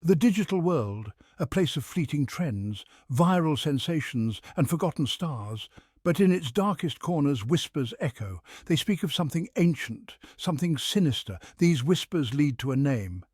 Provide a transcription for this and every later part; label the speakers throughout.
Speaker 1: The digital world, a place of fleeting trends, viral sensations and forgotten stars, but in its darkest corners whispers echo. They speak of something ancient, something sinister. These whispers lead to a name: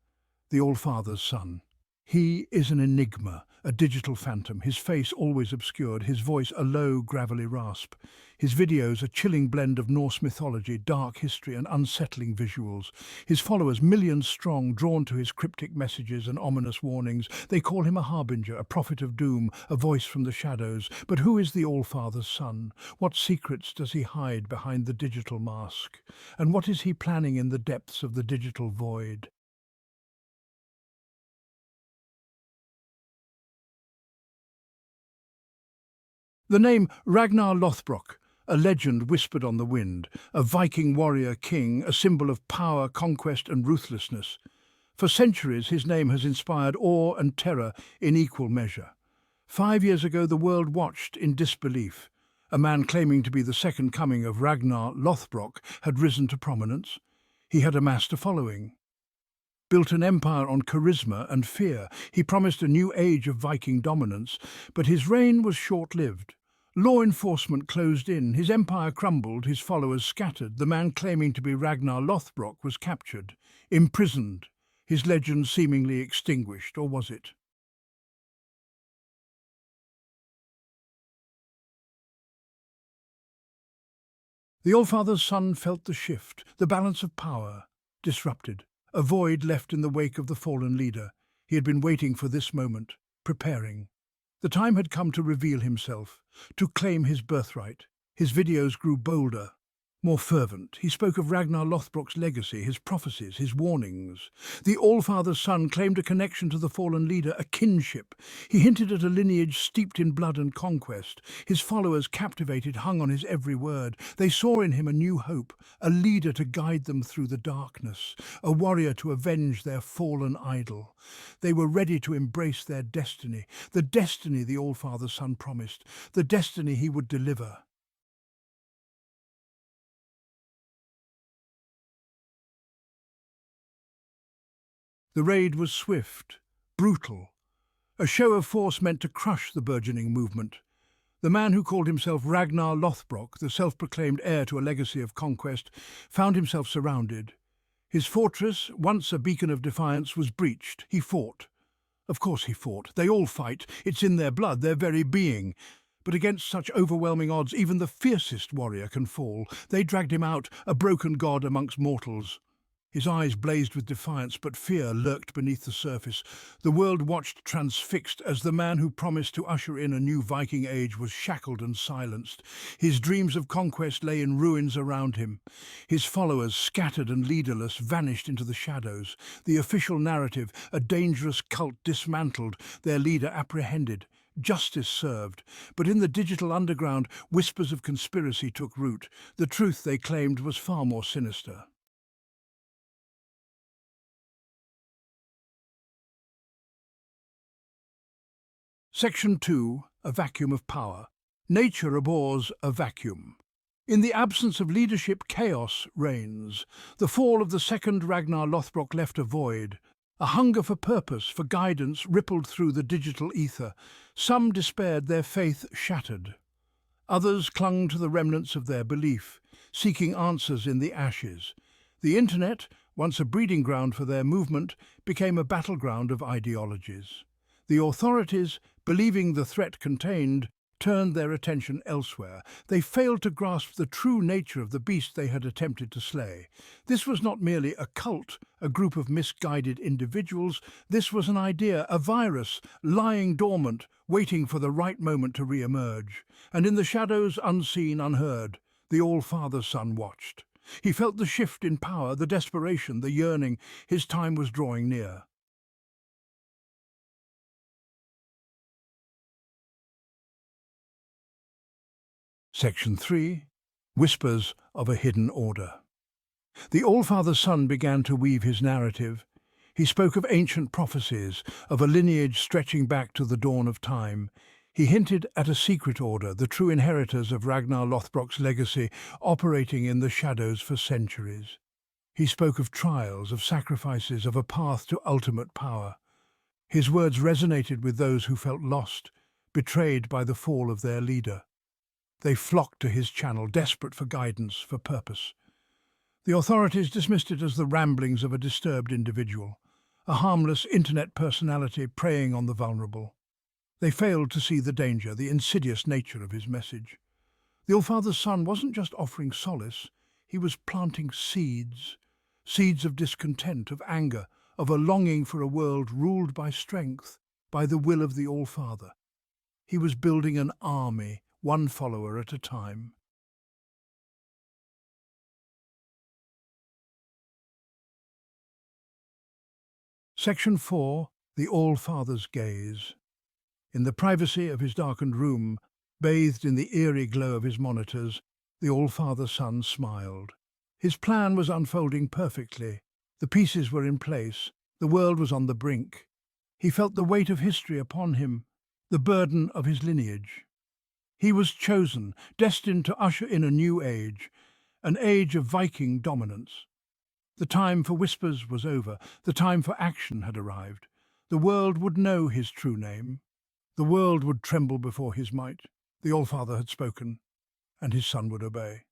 Speaker 1: the Allfather's Son. He is an enigma, a digital phantom, his face always obscured, his voice a low, gravelly rasp. His videos a chilling blend of Norse mythology, dark history and unsettling visuals. His followers millions strong, drawn to his cryptic messages and ominous warnings. They call him a harbinger, a prophet of doom, a voice from the shadows. But who is the Allfather's Son? What secrets does he hide behind the digital mask? And what is he planning in the depths of the digital void? The name Ragnar Lothbrok, a legend whispered on the wind, a Viking warrior king, a symbol of power, conquest and ruthlessness. For centuries his name has inspired awe and terror in equal measure. 5 years ago the world watched in disbelief. A man claiming to be the second coming of Ragnar Lothbrok had risen to prominence. He had amassed a following, built an empire on charisma and fear. He promised a new age of Viking dominance, but his reign was short-lived. Law enforcement closed in, his empire crumbled, his followers scattered. The man claiming to be Ragnar Lothbrok was captured, imprisoned, his legend seemingly extinguished, or was it? The Allfather's Son felt the shift, the balance of power, disrupted. A void left in the wake of the fallen leader. He had been waiting for this moment, preparing. The time had come to reveal himself, to claim his birthright. His videos grew bolder, more fervent. He spoke of Ragnar Lothbrok's legacy, his prophecies, his warnings. The Allfather's Son claimed a connection to the fallen leader, a kinship. He hinted at a lineage steeped in blood and conquest. His followers, captivated, hung on his every word. They saw in him a new hope, a leader to guide them through the darkness, a warrior to avenge their fallen idol. They were ready to embrace their destiny, the destiny the Allfather's Son promised, the destiny he would deliver. The raid was swift, brutal, a show of force meant to crush the burgeoning movement. The man who called himself Ragnar Lothbrok, the self-proclaimed heir to a legacy of conquest, found himself surrounded. His fortress, once a beacon of defiance, was breached. He fought. Of course he fought. They all fight. It's in their blood, their very being. But against such overwhelming odds, even the fiercest warrior can fall. They dragged him out, a broken god amongst mortals. His eyes blazed with defiance, but fear lurked beneath the surface. The world watched transfixed as the man who promised to usher in a new Viking age was shackled and silenced. His dreams of conquest lay in ruins around him. His followers, scattered and leaderless, vanished into the shadows. The official narrative, a dangerous cult dismantled, their leader apprehended. Justice served, but in the digital underground, whispers of conspiracy took root. The truth, they claimed, was far more sinister. Section 2. A vacuum of power. Nature abhors a vacuum. In the absence of leadership, chaos reigns. The fall of the second Ragnar Lothbrok left a void. A hunger for purpose, for guidance, rippled through the digital ether. Some despaired, their faith shattered. Others clung to the remnants of their belief, seeking answers in the ashes. The internet, once a breeding ground for their movement, became a battleground of ideologies. The authorities, believing the threat contained, turned their attention elsewhere. They failed to grasp the true nature of the beast they had attempted to slay. This was not merely a cult, a group of misguided individuals. This was an idea, a virus, lying dormant, waiting for the right moment to re-emerge. And in the shadows, unseen, unheard, the All-Father Son watched. He felt the shift in power, the desperation, the yearning. His time was drawing near. Section 3. Whispers of a Hidden Order. The Allfather's Son began to weave his narrative. He spoke of ancient prophecies, of a lineage stretching back to the dawn of time. He hinted at a secret order, the true inheritors of Ragnar Lothbrok's legacy, operating in the shadows for centuries. He spoke of trials, of sacrifices, of a path to ultimate power. His words resonated with those who felt lost, betrayed by the fall of their leader. They flocked to his channel, desperate for guidance, for purpose. The authorities dismissed it as the ramblings of a disturbed individual, a harmless internet personality preying on the vulnerable. They failed to see the danger, the insidious nature of his message. The Allfather's Son wasn't just offering solace, he was planting seeds, seeds of discontent, of anger, of a longing for a world ruled by strength, by the will of the Allfather. He was building an army, one follower at a time. Section 4. The Allfather's Gaze. In the privacy of his darkened room, bathed in the eerie glow of his monitors, the Allfather's Son smiled. His plan was unfolding perfectly. The pieces were in place. The world was on the brink. He felt the weight of history upon him, the burden of his lineage. He was chosen, destined to usher in a new age, an age of Viking dominance. The time for whispers was over. The time for action had arrived. The world would know his true name. The world would tremble before his might. The Allfather had spoken, and his son would obey.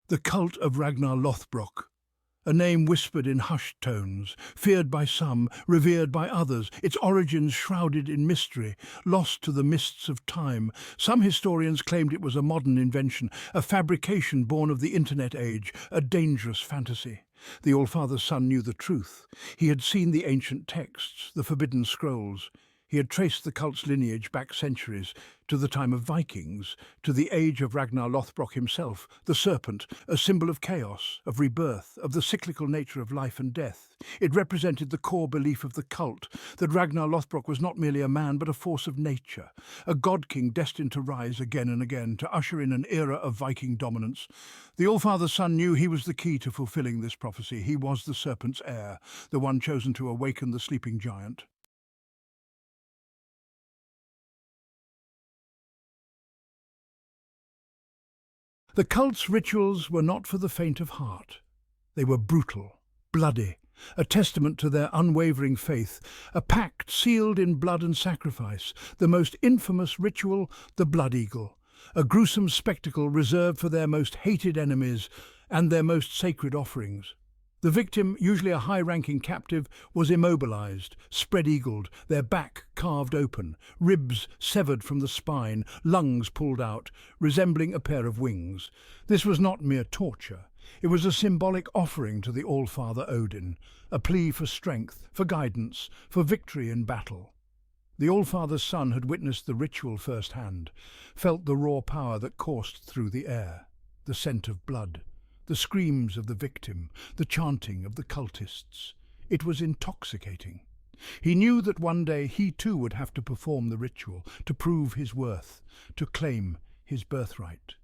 Speaker 1: The cult of Ragnar Lothbrok, a name whispered in hushed tones, feared by some, revered by others, its origins shrouded in mystery, lost to the mists of time. Some historians claimed it was a modern invention, a fabrication born of the internet age, a dangerous fantasy. The Allfather's Son knew the truth. He had seen the ancient texts, the forbidden scrolls. He had traced the cult's lineage back centuries, to the time of Vikings, to the age of Ragnar Lothbrok himself, the serpent, a symbol of chaos, of rebirth, of the cyclical nature of life and death. It represented the core belief of the cult, that Ragnar Lothbrok was not merely a man but a force of nature, a god-king destined to rise again and again, to usher in an era of Viking dominance. The Allfather's Son knew he was the key to fulfilling this prophecy. He was the serpent's heir, the one chosen to awaken the sleeping giant. The cult's rituals were not for the faint of heart. They were brutal, bloody, a testament to their unwavering faith, a pact sealed in blood and sacrifice, the most infamous ritual, the Blood Eagle, a gruesome spectacle reserved for their most hated enemies and their most sacred offerings. The victim, usually a high-ranking captive, was immobilized, spread-eagled, their back carved open, ribs severed from the spine, lungs pulled out, resembling a pair of wings. This was not mere torture. It was a symbolic offering to the Allfather Odin, a plea for strength, for guidance, for victory in battle. The Allfather's Son had witnessed the ritual firsthand, felt the raw power that coursed through the air, the scent of blood, the screams of the victim, the chanting of the cultists. It was intoxicating. He knew that one day he too would have to perform the ritual, to prove his worth, to claim his birthright.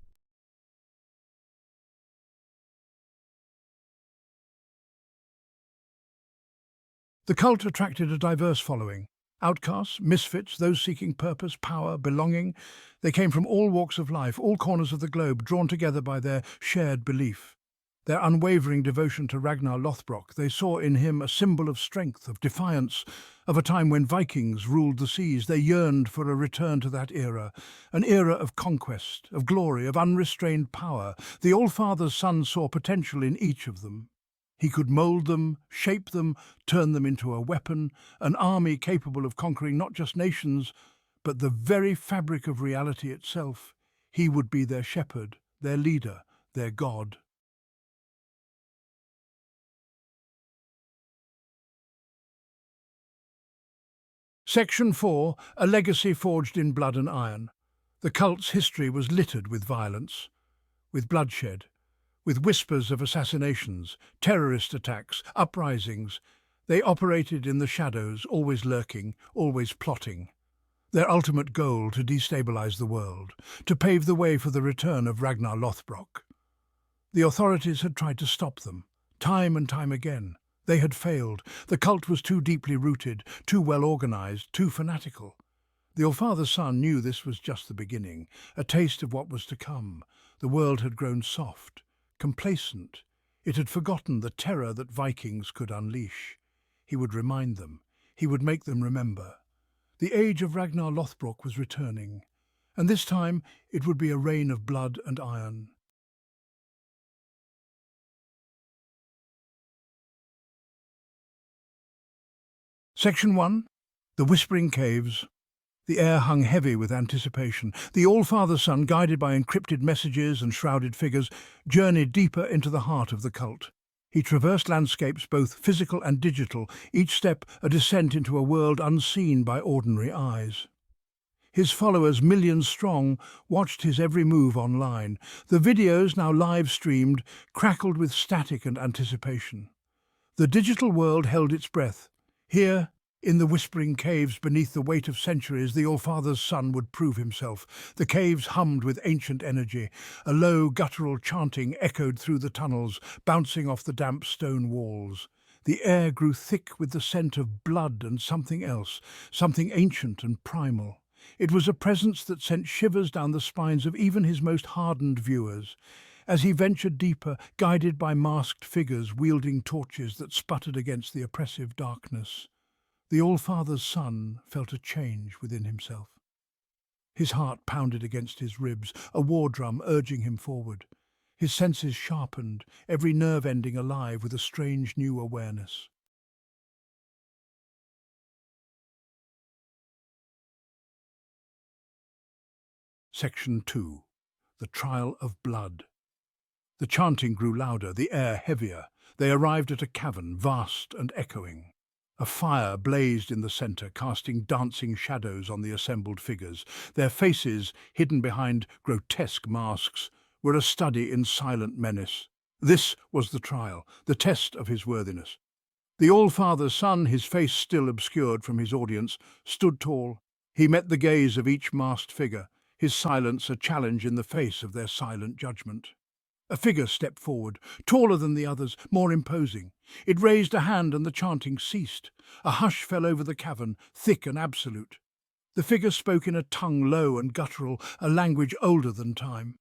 Speaker 1: The cult attracted a diverse following. Outcasts, misfits, those seeking purpose, power, belonging. They came from all walks of life, all corners of the globe, drawn together by their shared belief. Their unwavering devotion to Ragnar Lothbrok, they saw in him a symbol of strength, of defiance, of a time when Vikings ruled the seas. They yearned for a return to that era, an era of conquest, of glory, of unrestrained power. The Allfather's Son saw potential in each of them. He could mould them, shape them, turn them into a weapon, an army capable of conquering not just nations, but the very fabric of reality itself. He would be their shepherd, their leader, their god. Section 4. A legacy forged in blood and iron. The cult's history was littered with violence, with bloodshed, with whispers of assassinations, terrorist attacks, uprisings. They operated in the shadows, always lurking, always plotting. Their ultimate goal to destabilize the world, to pave the way for the return of Ragnar Lothbrok. The authorities had tried to stop them, time and time again. They had failed. The cult was too deeply rooted, too well organized, too fanatical. The Allfather's Son knew this was just the beginning, a taste of what was to come. The world had grown soft, complacent. It had forgotten the terror that Vikings could unleash. He would remind them. He would make them remember. The age of Ragnar Lothbrok was returning, and this time it would be a reign of blood and iron. Section 1. The Whispering Caves. The air hung heavy with anticipation. The All-Father-Son, guided by encrypted messages and shrouded figures, journeyed deeper into the heart of the cult. He traversed landscapes both physical and digital, each step a descent into a world unseen by ordinary eyes. His followers, millions strong, watched his every move online. The videos, now live-streamed, crackled with static and anticipation. The digital world held its breath. Here, in the whispering caves beneath the weight of centuries, the Allfather's Son would prove himself. The caves hummed with ancient energy. A low, guttural chanting echoed through the tunnels, bouncing off the damp stone walls. The air grew thick with the scent of blood and something else, something ancient and primal. It was a presence that sent shivers down the spines of even his most hardened viewers. As he ventured deeper, guided by masked figures wielding torches that sputtered against the oppressive darkness, the Allfather's Son felt a change within himself. His heart pounded against his ribs, a war drum urging him forward. His senses sharpened, every nerve ending alive with a strange new awareness. Section 2. The Trial of Blood. The chanting grew louder, the air heavier. They arrived at a cavern, vast and echoing. A fire blazed in the centre, casting dancing shadows on the assembled figures. Their faces, hidden behind grotesque masks, were a study in silent menace. This was the trial, the test of his worthiness. The All-Father's Son, his face still obscured from his audience, stood tall. He met the gaze of each masked figure, his silence a challenge in the face of their silent judgment. A figure stepped forward, taller than the others, more imposing. It raised a hand and the chanting ceased. A hush fell over the cavern, thick and absolute. The figure spoke in a tongue low and guttural, a language older than time.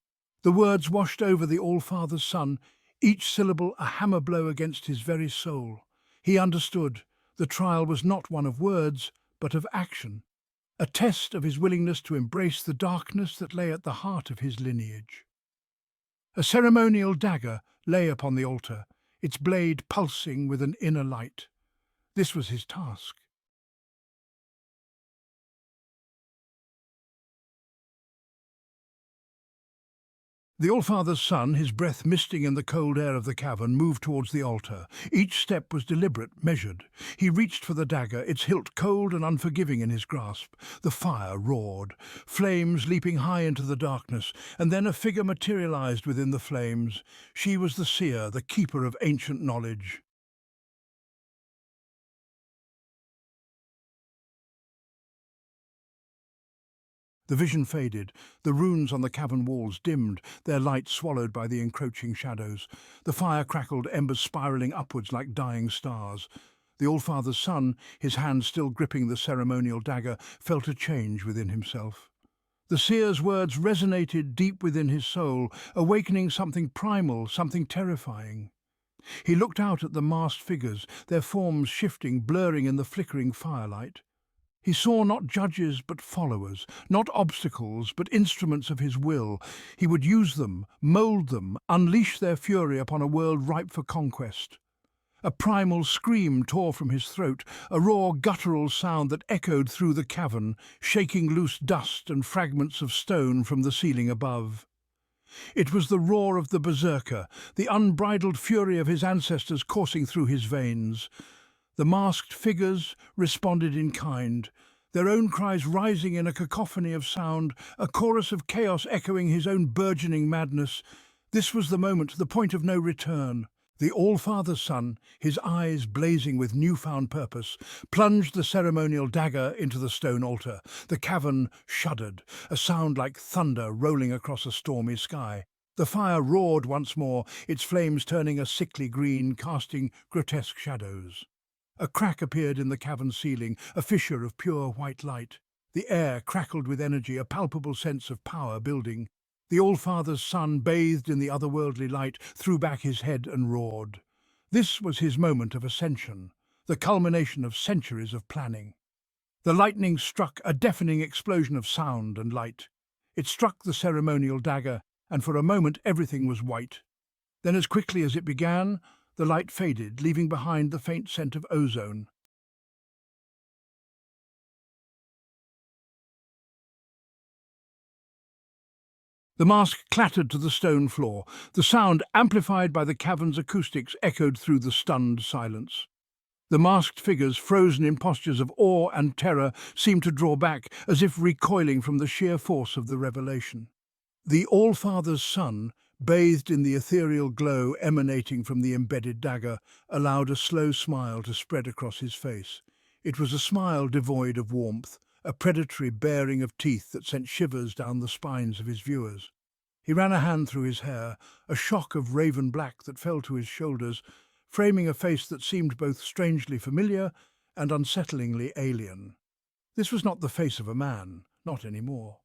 Speaker 1: The words washed over the All-Father's Son, each syllable a hammer blow against his very soul. He understood. The trial was not one of words, but of action. A test of his willingness to embrace the darkness that lay at the heart of his lineage. A ceremonial dagger lay upon the altar, its blade pulsing with an inner light. This was his task. The Allfather's Son, his breath misting in the cold air of the cavern, moved towards the altar. Each step was deliberate, measured. He reached for the dagger, its hilt cold and unforgiving in his grasp. The fire roared, flames leaping high into the darkness, and then a figure materialized within the flames. She was the seer, the keeper of ancient knowledge. The vision faded, the runes on the cavern walls dimmed, their light swallowed by the encroaching shadows. The fire crackled, embers spiralling upwards like dying stars. The Allfather's Son, his hand still gripping the ceremonial dagger, felt a change within himself. The seer's words resonated deep within his soul, awakening something primal, something terrifying. He looked out at the masked figures, their forms shifting, blurring in the flickering firelight. He saw not judges but followers, not obstacles but instruments of his will. He would use them, mould them, unleash their fury upon a world ripe for conquest. A primal scream tore from his throat, a raw guttural sound that echoed through the cavern, shaking loose dust and fragments of stone from the ceiling above. It was the roar of the berserker, the unbridled fury of his ancestors coursing through his veins. The masked figures responded in kind, their own cries rising in a cacophony of sound, a chorus of chaos echoing his own burgeoning madness. This was the moment, the point of no return. The All-Father's Son, his eyes blazing with newfound purpose, plunged the ceremonial dagger into the stone altar. The cavern shuddered, a sound like thunder rolling across a stormy sky. The fire roared once more, its flames turning a sickly green, casting grotesque shadows. A crack appeared in the cavern ceiling, a fissure of pure white light. The air crackled with energy, a palpable sense of power building. The Allfather's son, bathed in the otherworldly light, threw back his head and roared. This was his moment of ascension, the culmination of centuries of planning. The lightning struck, a deafening explosion of sound and light. It struck the ceremonial dagger, and for a moment everything was white. Then, as quickly as it began, the light faded, leaving behind the faint scent of ozone. The mask clattered to the stone floor. The sound, amplified by the cavern's acoustics, echoed through the stunned silence. The masked figures, frozen in postures of awe and terror, seemed to draw back, as if recoiling from the sheer force of the revelation. The Allfather's son, bathed in the ethereal glow emanating from the embedded dagger, allowed a slow smile to spread across his face. It was a smile devoid of warmth, a predatory baring of teeth that sent shivers down the spines of his viewers. He ran a hand through his hair, a shock of raven black that fell to his shoulders, framing a face that seemed both strangely familiar and unsettlingly alien. This was not the face of a man, not anymore.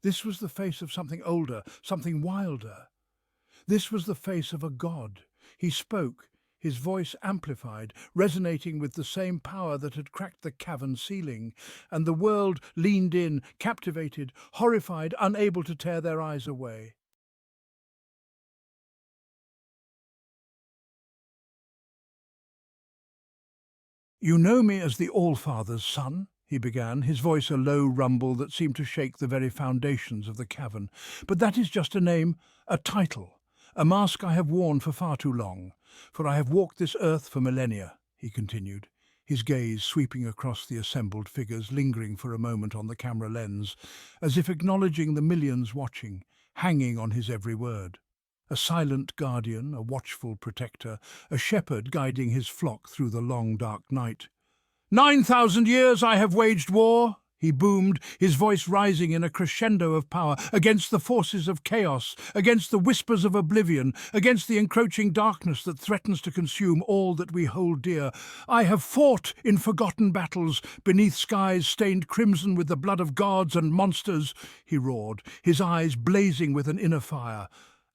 Speaker 1: This was the face of something older, something wilder. This was the face of a god. He spoke, his voice amplified, resonating with the same power that had cracked the cavern ceiling, and the world leaned in, captivated, horrified, unable to tear their eyes away. "You know me as the Allfather's son?" he began, his voice a low rumble that seemed to shake the very foundations of the cavern. "But that is just a name, a title, a mask I have worn for far too long. For I have walked this earth for millennia," he continued, his gaze sweeping across the assembled figures, lingering for a moment on the camera lens, as if acknowledging the millions watching, hanging on his every word. A silent guardian, a watchful protector, a shepherd guiding his flock through the long dark night. 9,000 years I have waged war," he boomed, his voice rising in a crescendo of power, "against the forces of chaos, against the whispers of oblivion, against the encroaching darkness that threatens to consume all that we hold dear. I have fought in forgotten battles, beneath skies stained crimson with the blood of gods and monsters," he roared, his eyes blazing with an inner fire.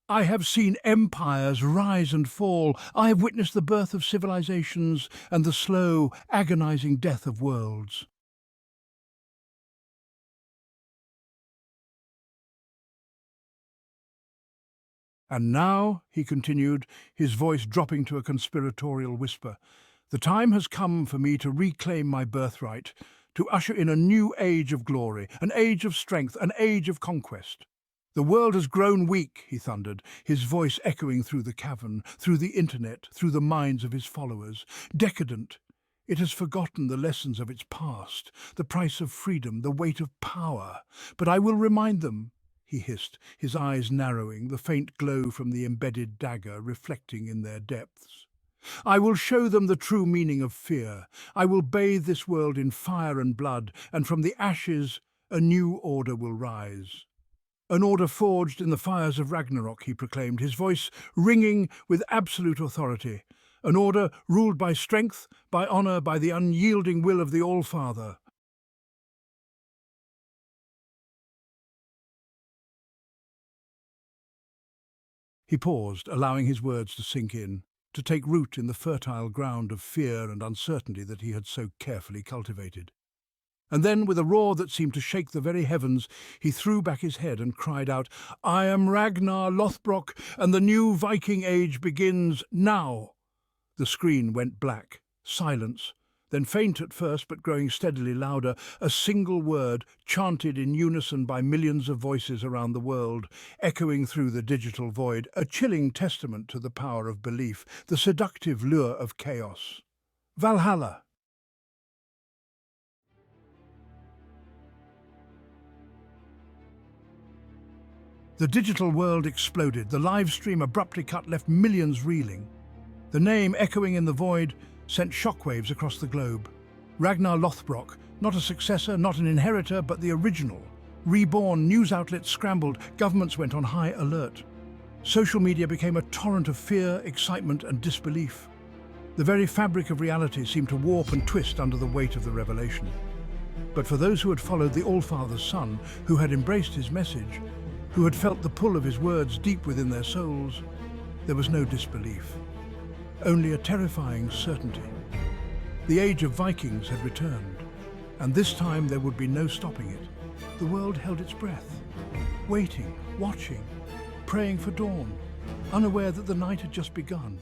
Speaker 1: "I have seen empires rise and fall. I have witnessed the birth of civilizations and the slow, agonizing death of worlds. And now," he continued, his voice dropping to a conspiratorial whisper, "the time has come for me to reclaim my birthright, to usher in a new age of glory, an age of strength, an age of conquest. The world has grown weak," he thundered, his voice echoing through the cavern, through the internet, through the minds of his followers. "Decadent. It has forgotten the lessons of its past, the price of freedom, the weight of power. But I will remind them," he hissed, his eyes narrowing, the faint glow from the embedded dagger reflecting in their depths. "I will show them the true meaning of fear. I will bathe this world in fire and blood, and from the ashes a new order will rise. An order forged in the fires of Ragnarok," he proclaimed, his voice ringing with absolute authority. "An order ruled by strength, by honour, by the unyielding will of the Allfather." He paused, allowing his words to sink in, to take root in the fertile ground of fear and uncertainty that he had so carefully cultivated. And then, with a roar that seemed to shake the very heavens, he threw back his head and cried out, "I am Ragnar Lothbrok, and the new Viking age begins now." The screen went black, silence, then faint at first but growing steadily louder, a single word, chanted in unison by millions of voices around the world, echoing through the digital void, a chilling testament to the power of belief, the seductive lure of chaos. "Valhalla." The digital world exploded. The live stream abruptly cut left millions reeling. The name, echoing in the void, sent shockwaves across the globe. Ragnar Lothbrok, not a successor, not an inheritor, but the original. Reborn, news outlets scrambled, governments went on high alert. Social media became a torrent of fear, excitement, and disbelief. The very fabric of reality seemed to warp and twist under the weight of the revelation. But for those who had followed the Allfather's Son, who had embraced his message, who had felt the pull of his words deep within their souls, there was no disbelief, only a terrifying certainty. The age of Vikings had returned, and this time there would be no stopping it. The world held its breath, waiting, watching, praying for dawn, unaware that the night had just begun.